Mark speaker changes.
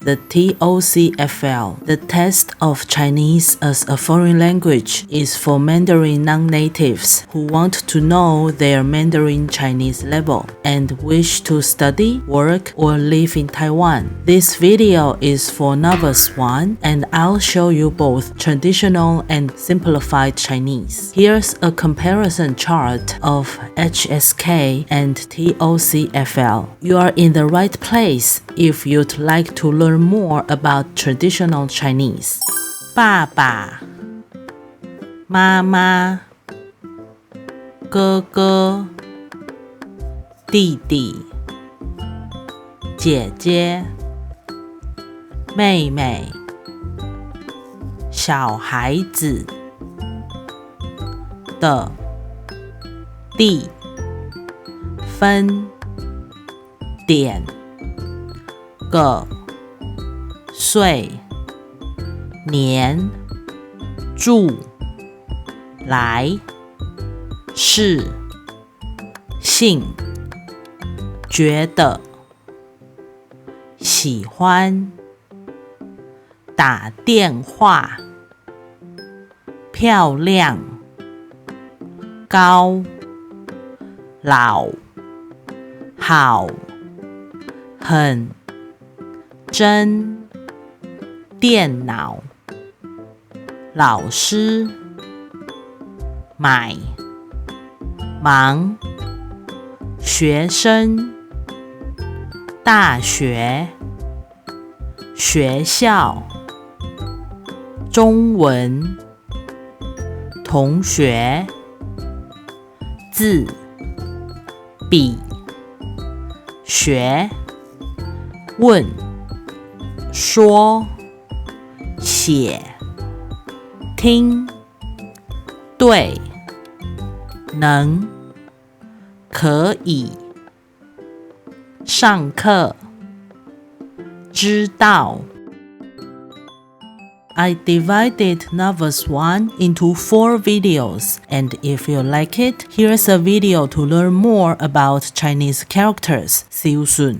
Speaker 1: The TOCFL, the Test of Chinese as a Foreign Language, is for Mandarin non-natives who want to know their Mandarin Chinese level and wish to study, work, or live in Taiwan. This video is for Novice 1, and I'll show you both traditional and simplified Chinese. Here's a comparison chart of HSK and TOCFL. You are in the right place if you'd like to learn more about traditional Chinese. 爸爸、妈妈、哥哥、弟弟、姐姐、妹妹、小孩子的地分点个岁年住来是姓觉得喜欢打电话漂亮高老好很真电脑老师买忙学生大学学校中文同学字笔学问说写听对能可以上课知道。I divided Novice 1 into 4 videos, and if you like it, here's a video to learn more about Chinese characters. See you soon.